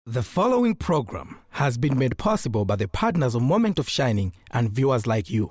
The following program has been made possible by the partners of Moment of Shining and viewers like you.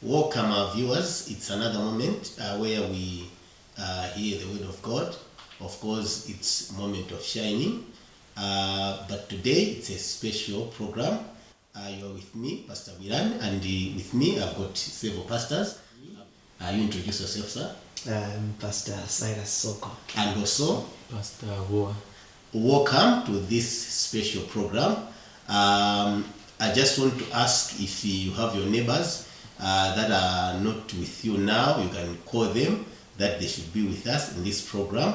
Welcome our viewers. It's another moment where we hear the word of God. Of course, it's Moment of Shining, but today it's a special program. You're with me, Pastor Biran, and with me I've got several pastors. You introduce yourself, sir. I'm Pastor Cyrus Soko. And also Pastor Hoa. Welcome to this special program. I just want to ask if you have your neighbors that are not with you now, you can call them that they should be with us in this program.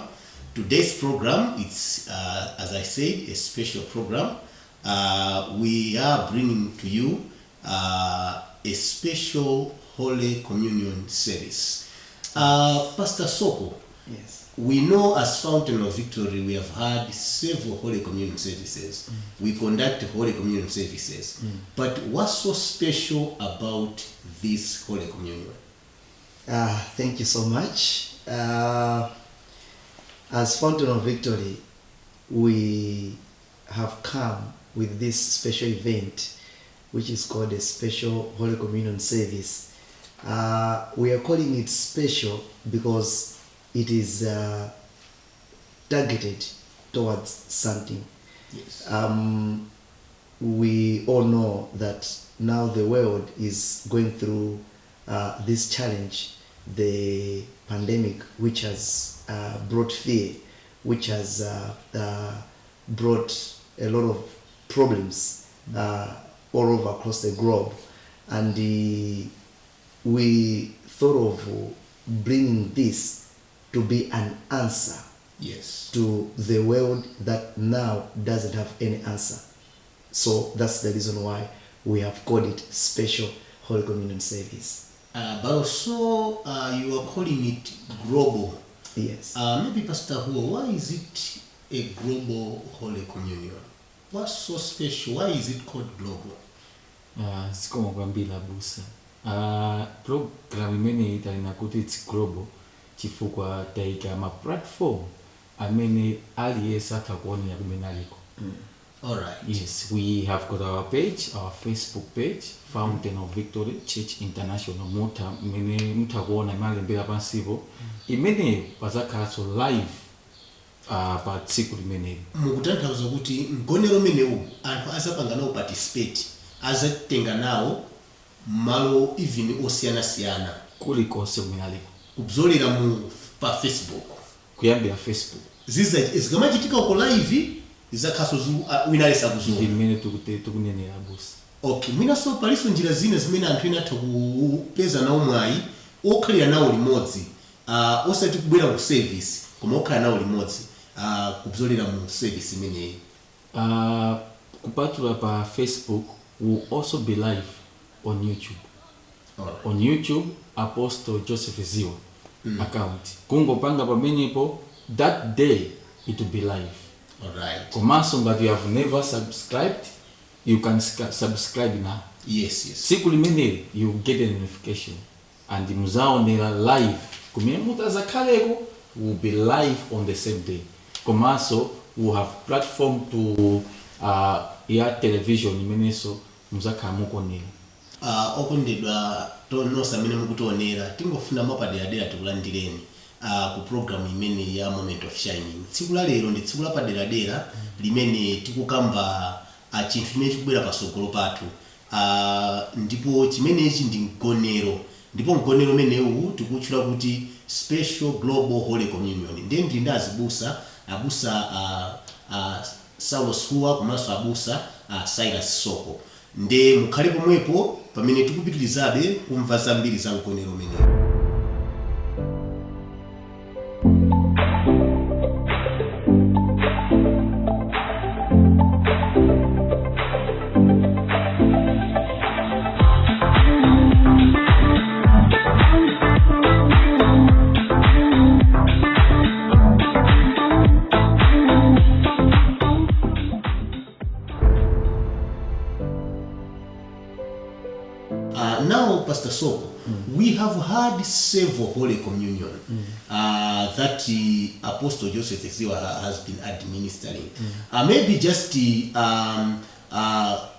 Today's program, it's as I said, a special program. We are bringing to you a special Holy Communion service. Pastor Soko, Yes. we know as Fountain of Victory we have had several Holy Communion services. We conduct Holy Communion services. But what's so special about this Holy Communion? Thank you so much. As Fountain of Victory, we have come with this special event, which is called a special Holy Communion service. We are calling it special because it is targeted towards something. Yes. We all know that now the world is going through this challenge, the pandemic, which has brought fear, which has brought a lot of problems all over across the globe. And we thought of bringing this to be an answer Yes. to the world that now doesn't have any answer. So that's the reason why we have called it Special Holy Communion Service. But also you are calling it global. Yes. Maybe Pastor Hoa, why is it a global Holy Communion? What's so special? Why is it called global? Sikomo kwambila busa. Program imene italina kuti it's global chifukwa taika ma platform amene aliyesa atakuonera kumene aliko. All right. Yes, we have got our page, our Facebook page, Fountain of Victory Church International. Mene mutakuona imalembera pansipo imene pazakhaso live pa tsiku limene. Mukutanthauza kuti mgonero menewu anthu azapanga nawo participate, azatenga nawo malo even osiyana-siyana Kulikonse kumene aliko. kubzolera mu pa Facebook. Kuyambira Facebook. Zikamachitika uko live zizakhaso winalesa kuzuma. Ndimene tukunenera busa. Okay, mwinaso paliso njira zina zimene anthu ena atha kupeza nawo mwayi okhalira nawo limodzi, osati kubwera ku service koma okhala nawo limodzi kubzolera mu service imeneyi. Kupatula pa Facebook will also be live on YouTube. Alright. On YouTube, Apostle Joseph Ziwa account. Kungopanga pamenepo, that day it will be live. Alright. Komanso but you have never subscribed, you can subscribe now. Yes. Siku limene you get a notification and muzaonera live kumene mutazakhaleko will be live on the same day. Komanso we have platform to ya television imeneso muzakhala mukuonera. Okondedwa tonse amene mukutionera tingofuna mapaderadera tikulandireni ku program imene ya Moment of Shining. Tsiku la lero ndi tsiku la paderadera limene tikukamba chinthu chimene chikubwera pasogolo pathu. Ndipo chimenechi ndi mgonero, ndipo mgonero umenewu tikutchula kuti Special Global Holy Communion. Ndiye ndi abusa Saulo Suwa komanso abusa Silas Soko. Nde mukhale pomwepo pamene tikupitirizabe kumva zambiri za mgonero umenewu. Now, Pastor Soko, we have had several Holy Communion that Apostle Joseph Eziwa has been administering. Maybe just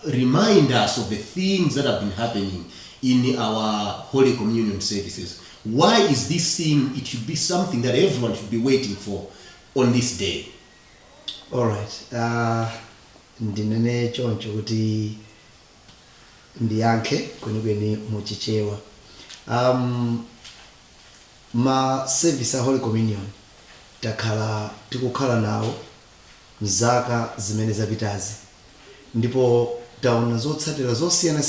remind us of the things that have been happening in our Holy Communion services. Why is this thing? It should be something that everyone should be waiting for on this day. All right. Ndinene choncho kuti ndiyankhe kwenikweni muchichewa. Ma service a Holy Communion tikukhala nawo mzaka zimene zapitazi, ndipo taona zotsatira zosiyana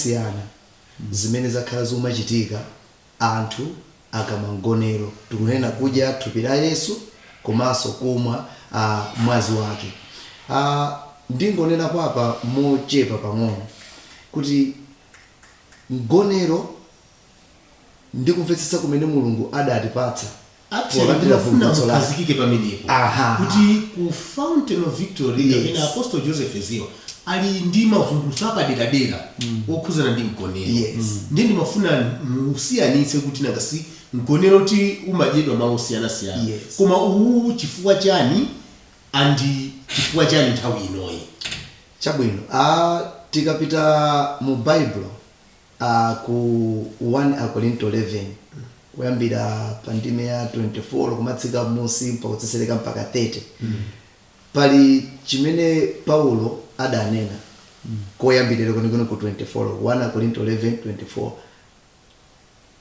zimene zakhala zimachitika anthu akamamgonero, tikunena kudya thupi la Yesu komanso kumwa mwazi wake. Ndingonena papa mochepa pang'ono kuti mgonero ndikumvetsetsa kumene Mulungu adatipatsa. Actually, mukazikike pamenepo kuti ku Fountain of Victory kapena Apostle Joseph Eziwa ali ndi mavumbulutso apaderadera okhuzana ndi mgonero. Ndiye ndimafuna musiyanitse kuti nangasi mgonero ti umadyedwa malo osiyanasiyana, koma uwu chifukwa chani andi chifukwa chani nthawi inoyi. Chabwino, tikapita mu Bible ku 1 Korinto 11 kuyambira pa ndime ya 24 kumatsika musi mpaka kutsesereka mpaka 30, pali chimene Paulo adanena koyambirira kwenikweni ku 24, 1 Korinto 11:24,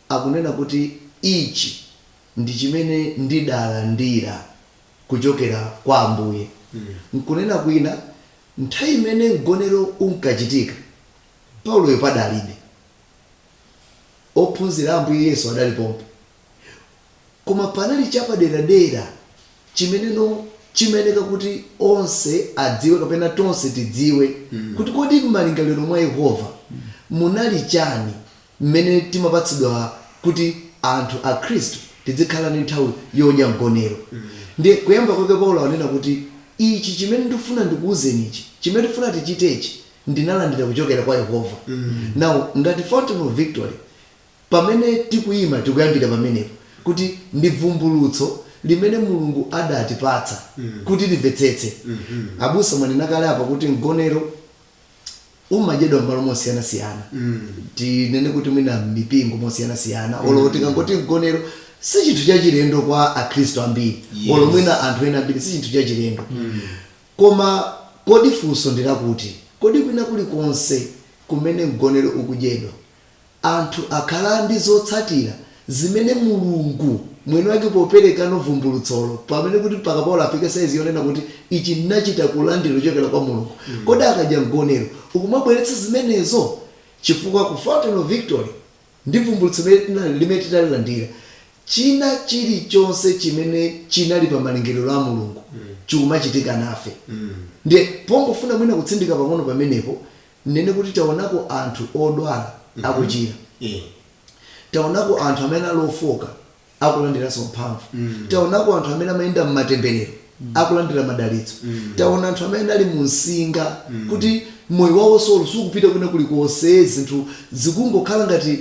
akunena kuti ichi ndi chimene ndidalandira kuchokera kwa Ambuye. Nkunena kwina nthawi imene mgonero unkachitika Paulo yepadalibe, ophunzira Ambuye Yesu adalipompo, koma panali chapaderadera chimeneka kuti onse adziwe kapena tonse tidziwe kuti kodi m'malingaliro mwa Yehova munali chani mmene timapatsidwa kuti anthu a Khristu tizikhala ndi nthawi yodya mgonero. Ndiye kuyamba kwake Paulo anena kuti ichi chimene ndifuna ndikuwuzeni ichi, chimene ndifuna tichitechi ndinalandira kuchokera kwa Yehova. Now ngati Fountain of Victory pamene tikuyima tikuyambira pamenepo kuti ndi vumbulutso limene Mulungu adatipatsa kuti limvetsetse. Abusa mwanena kale apa kuti mgonero umadyedwa m'malo mosiyanasiyana. Tinene kuti mwina mipingo mosiyanasiyana, olo tikangoti mgonero si chinthu chachilendo kwa Akhristu ambiri, olo mwina anthu ena ambiri si chinthu chachilendo. Koma kodi funso ndilakuti kodi kwina kulikonse kumene mgonero ukudyedwa anthu akhala ndi zotsatira zimene Mulungu mwini wake popereka vumbulutsolo pamene kuti mpaka Paulo afike saizi yonena kuti ichi ndinachita kulandira kuchokera kwa Mulungu. Kodi akadya mgonero ukumabweretsa zimenezo chifukwa ku Fountain of Victory ndi vumbulutso limene tinalandira china chilichonse chimene chinali pa malingaliro a Mulungu chikumachitika nafe. Ndiye pongofuna mwina kutsindika pang'ono pamenepo nene kuti taonako anthu odwala akuchira, taonako anthu amene alofoka akulandiranso mphamvu, taonako anthu amene amayenda m'matemberero akulandira madalitso, taona anthu amene ali munsinga kuti moyo wawo solo sukupita kuna kulikonse zinthu zikungokhala ngati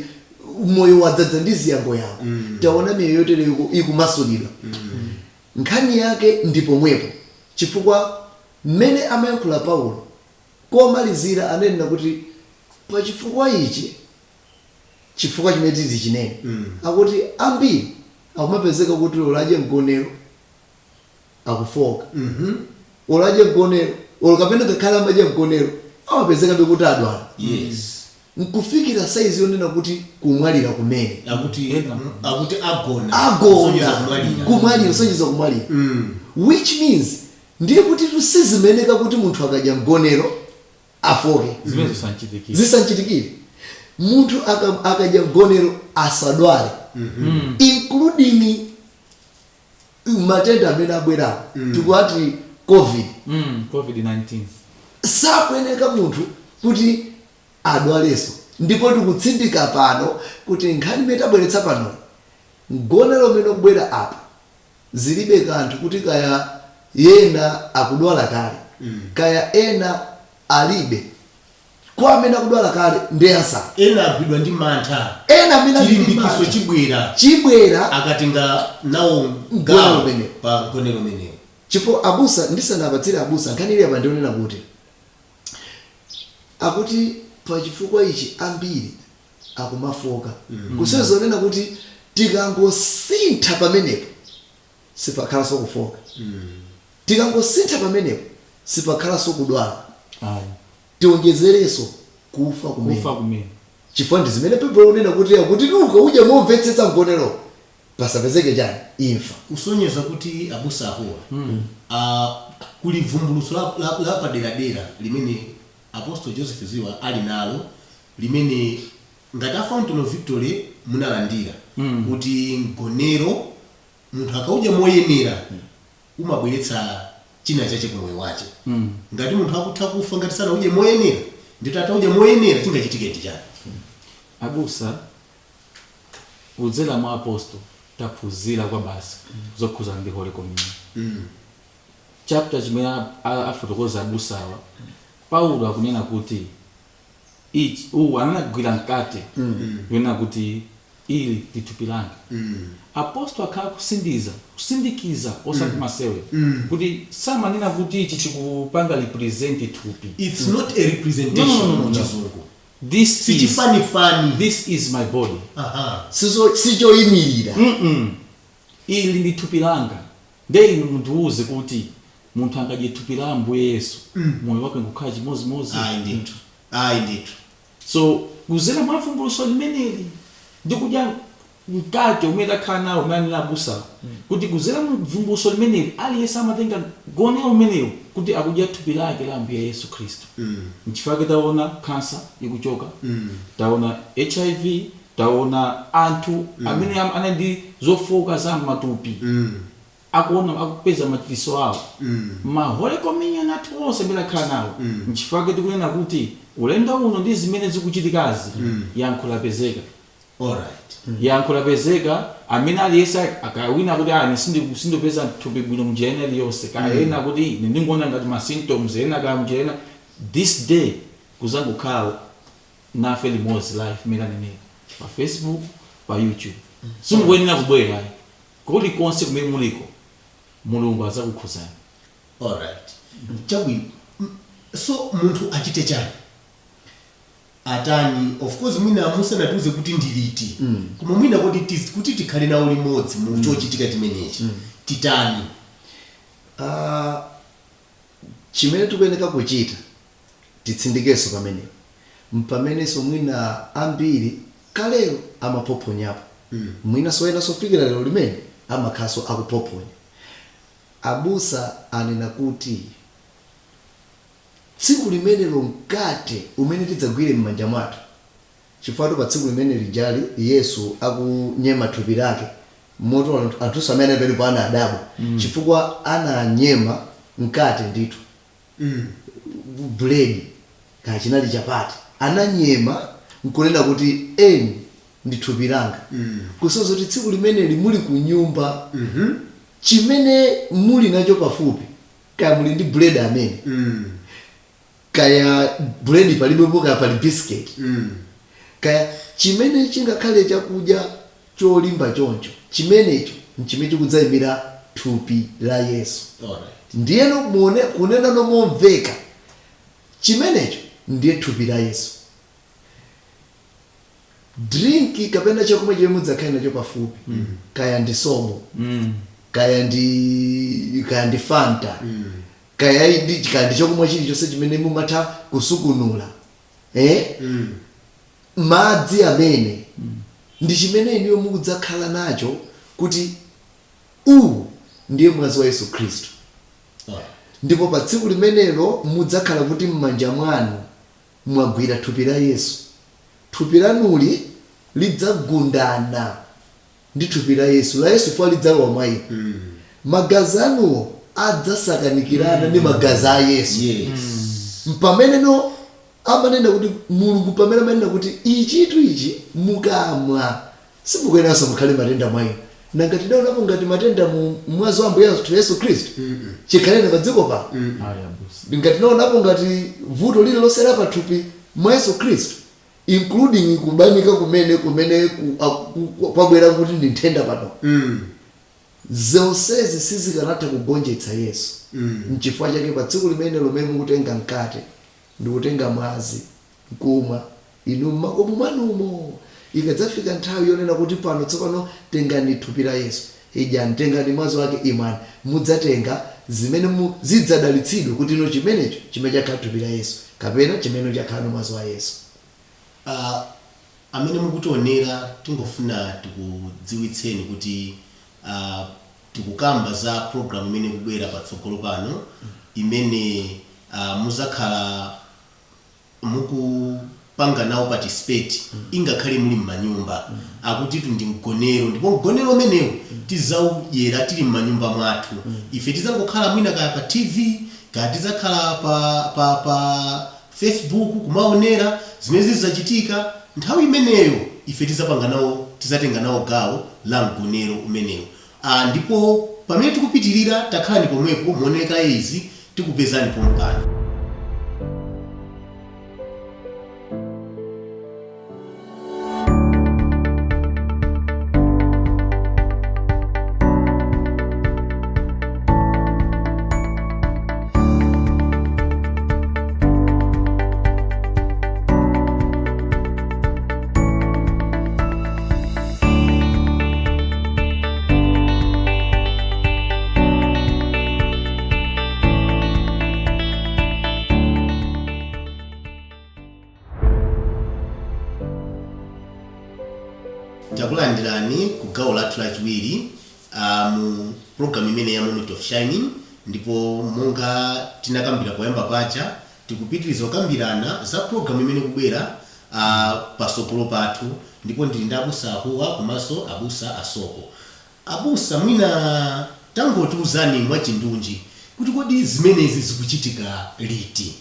moyo wadzadza ndi ziyango yango taona miyoyo yotere ikumasulidwa nkhani yake ndi pomwepo chifukwa mmene amayankhula Paulo komalizira anena kuti pa chifukwa ichi chifukwa chimene titi chinene akuti ambiri akumapezeka kuti olaje mgonero akufoka olaje mgonero olakapenda kakhala amaje mgonero amapezeka bekuti adwala yes nkufikira saizi yonena kuti kumwalira kumene akuti agona kumwalira sonyiza kumwalira which means ndiye kuti tusizimeneka kuti munthu akadya mgonero afoke zisanchitikire munthu akadya mgonero asadwale including matenda amene abwera tikuati covid-19 sakuyeneka munthu kuti adwaleso ndipo tikutsindika pano kuti nkhani imene tabweretsa pano mgonero umene ukubwera apa zilibe kanthu kuti kaya yena akudwala kale kaya ena alibe kwa amene akudwala kale ndi asa ena agwidwa ndi mantha ena amene chilimbikiso chibwera akatenga nawo gawo pa mgonero umenewo chifo abusa ndisanapatsire abusa nkhani ile apa ndionena kuti akuti pa chifukwa ichi ambiri akumafoka kusezonena kuti tikangosintha pamenepo sipakhala sokufoka tikangosintha pamenepo sipakhala sokudwala tiongezereso kufa kumene chifukwa ndi zimene Paulo unena kuti nuka udya momvetsetsa mgonero pasapezeke chani imfa kusonyeza kuti abusa ahuwa kuli vumbuluso la paderadera limene Apostle Joseph Ziwa ali nalo limene ngati Fountain of Victory munalandira kuti mgonero munthu akaudya moyenera umabweretsa china chache kumoyo wache ngati munthu akutha kufa ngati sana udye moyenera ndito atauja moyenera chingachitike ndi chani abusa udzera mwa Apostle taphunzira kwa basi zokhuza ndi Holy Communion chapter chimene afotokoza abusawa Paulo akunena kuti ichi anagwira mkate yona kuti ili lithupi langa Apostle akhala kusindikiza osati masewe kuti samanena kuti ichi chikupanga represent thupi. It's not a representation. This is funny. This is my body. Sicho imirira. Ili ndi thupi langa. Ndei munduuze kuti muntu angaje thupi la Ambuye Yesu moyo wake ngukhala chimozimozi. Ndithu. So kuzera mafumbuluso limeneli ndikudya mkate umene akhala nawo mani labusa kuti kuzera mvumbuluso limeneli aliyesa amatenga gone umeneyo kuti akudya thupi lake la Ambuye Yesu Kristo. Nchifukwa taona cancer ikuchoka, taona HIV, taona anthu amene anandi zofoka za matupi. Akuona akupeza machiliso awo. Ma Holy Communion athu onse mbele akhala nawo. Nchifukwa tikunena kuti ulendo uno ndi zimene zikuchitikazi yankhula pezeka. Alright. Yankhula pezeka amene aliyesa akawina kuti sindopeza thupi bwino mjena liyonse kaena kuti ndingona ngati ma symptoms ena ka mjena this day kuzangukhala nafe limodzi live melanene pa Facebook pa YouTube. Sungwenina kubwera kuli konse kumene muliko Mulungu azakukhuzani. Alright. Chabwino. So muntu achite chani? Atani of course mwina amusa natuze kuti ndiliti. Kuma mwina kuti tikhale nawo limodzi mu chochitika chimenechi. Titani. Chimene tikuyeneka kuchita titsindikenso pamene. Mpamenenso mwina ambiri kalero amapophonyapo. Mwina soyena sofikira lero limene amakhaso akupophonya. Abusa anena kuti tsiku limene mkate umene tidzagwire m'manja mwathu chifukwa pa tsiku limene lijali Yesu akunyema thupi lake moto anthu amene palipo ana adabo chifukwa ananyema mkate ndithu bread kachinali chapati ananyema nkunena kuti eni ndi thupi langa kusoza kuti tsiku limene muli ku nyumba chimene muli nacho pafupi kaya muli ndi bread amene kaya bread palibepo kaya pali biscuit kaya chimene chingakhale chakudya cholimba choncho chimenecho nchimene chikudzayimira thupi la Yesu. Ndiyeno kunena nomomveka chimenecho ndiye thupi la Yesu. Drink kapena chakumwa chimene mudzakhale nacho pafupi kaya ndi somo kaya ndi Fanta kaya ndi chakumwa chilichonse chimene mumatha kusukunula madzi amene ndi chimene iniyo mukudzakhala nacho kuti ndiye mwazi wa Yesu Khristu. Ndipo pa tsiku limenelo mudzakhala kuti m'manja mwanu mwagwira thupi la Yesu. Thupi lanuli lidzagundana ndi thupi la Yesu fwa lidzalowa mwa inu. Magazi anuwo adzasakanikirana ndi magazi a Yesu. Pamene no amanena kuti Mulungu pamene amanena kuti ichi mukamwa simukuyeneranso mukhale matenda mwa inu. Nanga tidaonapo ngati matenda mu mwazi wa Ambuye Yesu Khristu chikhalene pa dziko pa. Ngati tidaonapo ngati vuto lililonse la pathupi mwa Yesu Khristu including kubanika kumene kwabwera kuti ndi nthenda pano. Zonsezi sizikanatha kugonjetsa Yesu. N'chifukwa chake pa tsiku limene lomwe mukutenga mkate ndi kutenga mwazi kumwa inu m'makomo mwanumo ikadzafika nthawi yonena kuti pano tsopano tengani thupi la Yesu idyani tengani mwazi wake imwani mudzatenga zimene zidzadalitsidwe kuti ino chimenecho chimene chakhala thupi la Yesu kapena chimene chakhala mwazi wa Yesu. Amene mukutionera tingofuna tikudziwitseni kuti tikukamba za program imene kubwera patsogolo pano imene muzakhala mukupanga nawo participate ingakhale muli m'manyumba akuti ndi mgonero ndipo mgonero umenewo tizaudyera tili m'manyumba mwathu. Ife tizangokhala mwina kaya pa TV kaya tizakhala pa Facebook kumaonera zimene zizachitika nthawi imeneyo ife tizatenga nawo gawo la mgonero umenewo. Ndipo pamene tikupitirira takhalani pomwepo muoneka izi tikupezani pompano. Takulandirani ku gawo lathu lachiwiri mu program imene ya Moment of Shining. Ndipo monga tinakambira poyamba pacha tikupitiriza kukambirana za program imene kubwera pasogolo pathu. Ndipo ndili ndi abusa ahuwa komanso abusa asoko. Abusa mwina tangotiuzani mwachindunji kuti kodi zimenezi zikuchitika liti?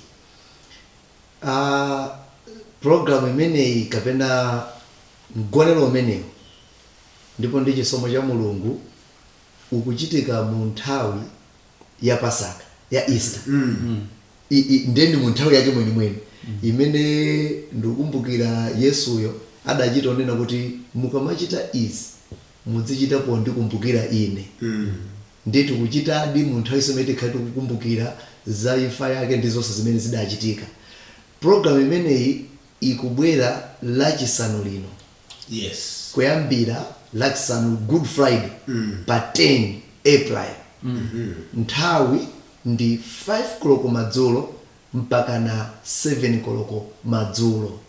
Program imeneyi kapena mgonero umenewo ndipo ndi chisomo cha Mulungu ukuchitika mu nthawi ya Pasaka ya Easter. Ndeni mu nthawi yake mwenimweni imene ndikukumbukira Yesuyo adachita onena kuti mukamachita izi muzichita pondikumbukira ine. Ndiye tikuchitadi mu nthawi imene tikhale tikukumbukira za imfa yake ndi zonse zimene zidachitika. Program imeneyi ikubwera lachisanu lino. Yes. Kuyambira lachisanu Good Friday pa 10 April. Nthawi ndi 5 koloko madzulo mpaka na 7 koloko madzulo.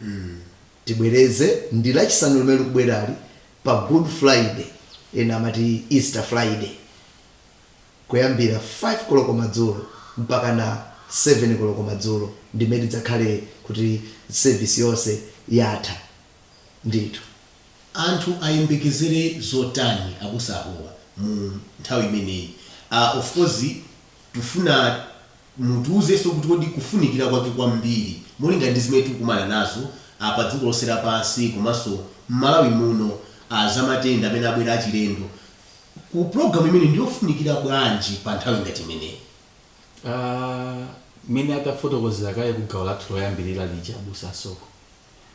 Tibwereze ndi lachisanu limene likubwerali pa Good Friday ena amati Easter Friday. Kuyambira 5 koloko madzulo mpaka na 7 koloko madzulo ndimene lidzakhale kuti service yonse yatha. Ndithu anthu ayembekezere zotani abusa ahuwa mu nthawi imeneyi? Of course tufuna mutiuzenso kuti kodi kufunikira kwake kwambiri molinga ndi zimene tikukumana nazo pa dziko lonse lapansi komanso m'Malawi muno za matenda amene abwera achilendo. Ku program imene ndiyofunikira bwanji pa nthawi ngati imeneyi? mene atafotokozera kale kugawo lathu loyambirira lija abusa soko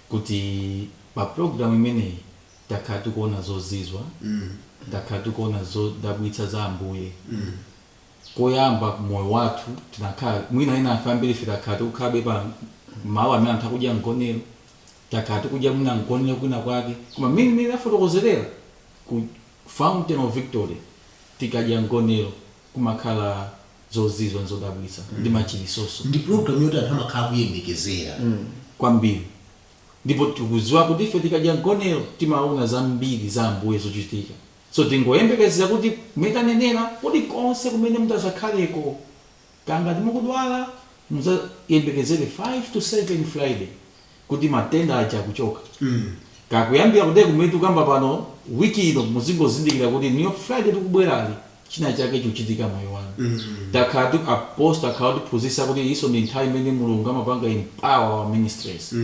kuti pa program imeneyi takhala tikuona zozizwa takhala tikuona zodabwitsa za Ambuye koyamba moyo wathu tinakhala mwina ina afambiri ife takhala tikukhabe pa mawu amene anthu akudya mgonero takhala tikudya mwina mgonero kwina kwake koma mene afotokozerera ku Fountain of Victory tikadya mgonero kumakhala zozizwa nzodabwitsa ndi machilisoso ndi program yoti anthu amakhala kuyembekezera kwambiri ndipo tikuziwa kuti ife tikadya mgonero timaona zambiri za Ambuye zochitika so tingoyembekezera kuti metanenera kuti konse kumene mutazakhaleko kanga timukudwala muzayembekezere 5 to 7 Friday kuti matenda aja kuchoka kakuyambira kuti kumene tukamba pano wiki ino muzingozindikira kuti niyo Friday tikubwerali china chake chochitika moyo wanu takhala apostle akhala tiphunzitsa kuti iso ndi nthawi imene Mulungu amapanga empower our ministries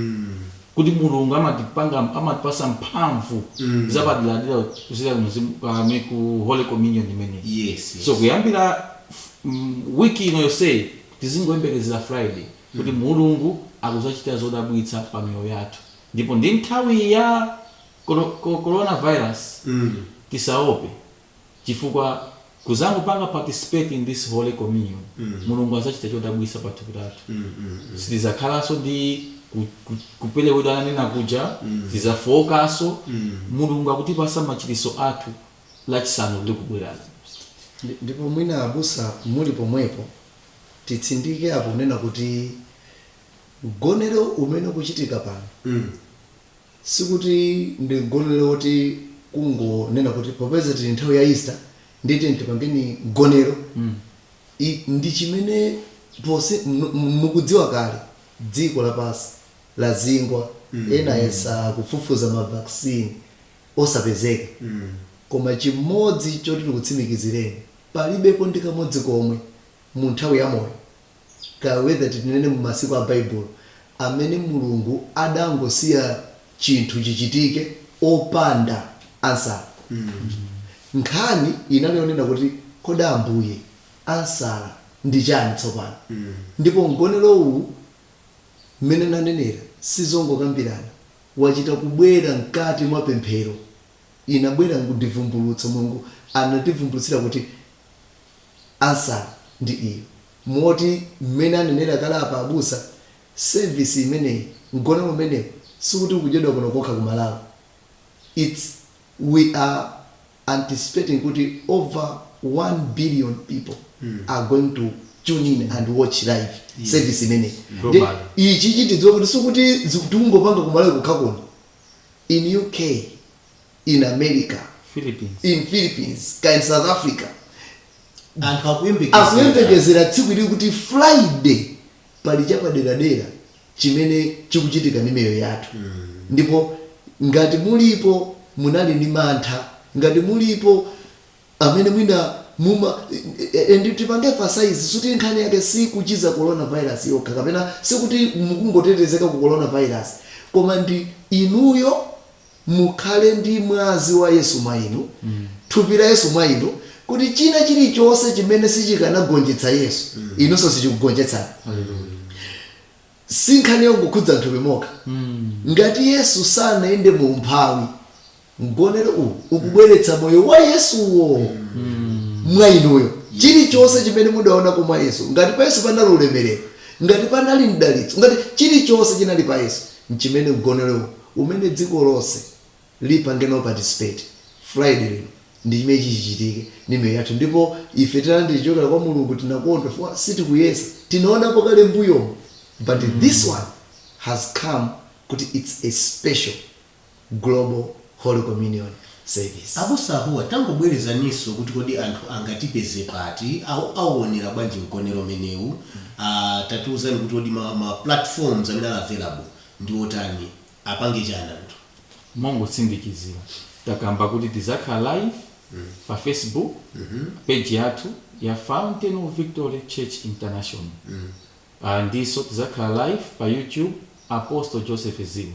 kuti Mulungu amatipasa mphamvu zapaderadera kuzira ku Holy Communion imeneyi yes so kuyambira wiki ino yonse tizingoyembekezera Friday kuti Mulungu akuzachita zodabwitsa pa miyoyo yathu ndipo ndi nthawi ya coronavirus tisaope chifukwa kuzangopanga participate in this Holy Communion Mulungu azachita chodabwitsa pathupi lathu sitizakhalanso ndi kupelewedwa nena kuja tizafokaso Mulungu akutipasa machiliso athu lachisanu likubwerali ndipo mwina abusa muli pomwepo titsindike apo nena kuti mgonero umene kuchitika pano sikuti ndi mgonero woti kungonena kuti popeza tili nthawi ya Easter nditi tipangeni mgonero ndi chimene pose mukudziwa kale dziko lapansi lazingwa ena yesa kufufuza mavaccine osapezeka koma chimodzi choti tikutsimikizireni palibepo ndi kamodzi komwe mu nthawi ya moyo kawedha tinene mu masiku a Bible amene Mulungu adangosiya chinthu chichitike opanda ansala nkhani inalionena kuti koda Ambuye ansala ndi chani tsopano ndipo mgonero uwu mmene nanenera sizongokambirana wachita kubwera mkati mwa pemphero inabwera ndivumbulutso Mulungu anativumbulutsira kuti ansala ndi iyo moti mmene anenera kala apa abusa service imeneyi mgonero umenewu sikuti ukudyedwa kuno kokha ku Malawi we are anticipating kuti over 1 billion people are going to tune in and watch live service imeneyi ichi chitidziwa kuti sikuti tikungopanga ku Malawi kukha kuno in UK in America in Philippines in South Africa anthu akuyembekezera tsiku ili kuti Friday pali chapaderadera chimene chikuchitika ndi miyoyo yathu ndipo ngati mulipo munali ndi mantha ngati mulipo amene mwina ndi tipange emphasize suti nkhani yake si kuchiza coronavirus yokha kapena sikuti mukungotetezeka ku coronavirus koma ndi inuyo mukhale ndi mwazi wa Yesu mwa inu thupi la Yesu mwa inu kuti china chilichonse chimene sichikanagonjetsa Yesu inunso sichikugonjetsani sinkhani yongokhudza thupi mokha ngati Yesu sanaende mu umphawi mgonero uwu ukubweretsa moyo wa Yesuwo mwa inuyo chilichonse chimene mudaona kwa Yesu ngati pa Yesu panali ulemerero ngati panali mdalitso ngati chilichonse chinali pa Yesu nchimene mgonero umene dziko lonse lipangeno participate Friday lino ndi chimene chichitike ndi miyoyo yathu ndipo ife tilandichokera kwa Mulungu tinakondwa for sitikuyesa tinaonapo kale mbuyo but this one has come kuti it's a special global Holy Communion service abusa huwa tangobwereza niso kuti kodi anthu angatipeze pati aonera bwanji mgonero menewu tatiuzani kuti kodi ma platforms amene ali available ndi otani apange chana anthu mongotsimikizira takamba kuti tizakhala live pa Facebook page yathu ya Fountain of Victory Church International ndiso tizakhala live pa YouTube Apostle Joseph Ezimo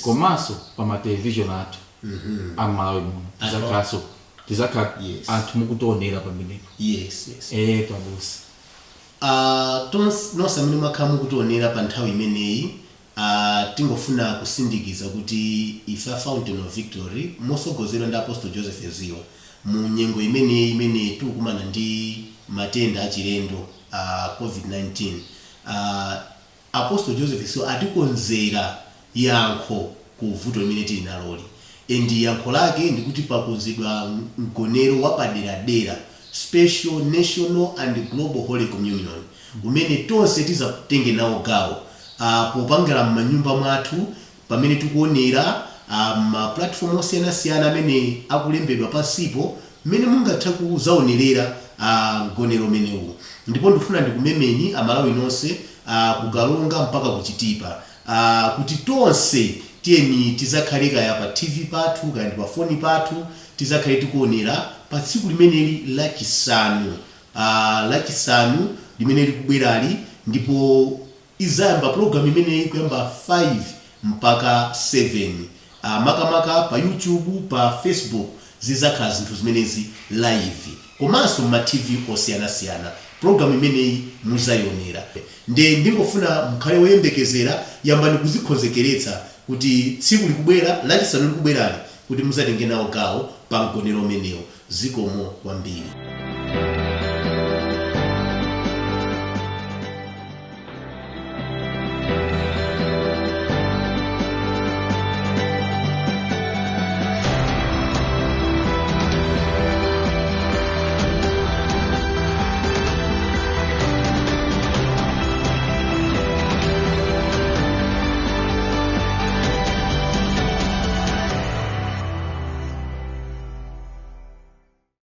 komanso pa ma television athu amalawi muno tizakhala anthu mukutionera pamenepo yes tabusa nonse amene mwakhamu kutionera pa nthawi imeneyi tingofuna kusindikiza kuti ife Fountain of Victory mosogozedwa ndi Apostle Joseph Eziwa mu nyengo imene tikukumana ndi matenda achilendo COVID-19. Apostle Joseph Eziwa atikonzera yankho ku vuto limene tili naloli. Endi yankho lake ndikuti pakonzedwa mgonero wapaderadera, special national and global holy communion, umene tonse tizatenge nawo gawo popangala m'manyumba mwathu pamene tikuonera ma platform osiyanasiyana amene akulembedwa pansipo mmene mungathe kuzaonerera mgonero umenewu. Ndipo ndifuna ndikumemeni amalawi nonse kugalonga mpaka kuchitipa kuti tonse tiyeni tizakhale kaya pa TV pathu kaya ndi pa foni pathu tizakhale tikuonera pa tsiku limeneli lachisanu limene likubwerali, ndipo izayamba program imeneyi kuyamba 5 mpaka 7 makamaka pa YouTube, pa Facebook zizakhala zinthu zimenezi live, komanso ma TV osiyanasiyana program imeneyi muzayionera. Ndingofuna mukhale woyembekezera, yambani kuzikonzekeretsa kuti tsiku likubwera lachisanu likubwerali kuti muzatenge nawo gawo pa mgonero umenewo. Zikomo kwambiri.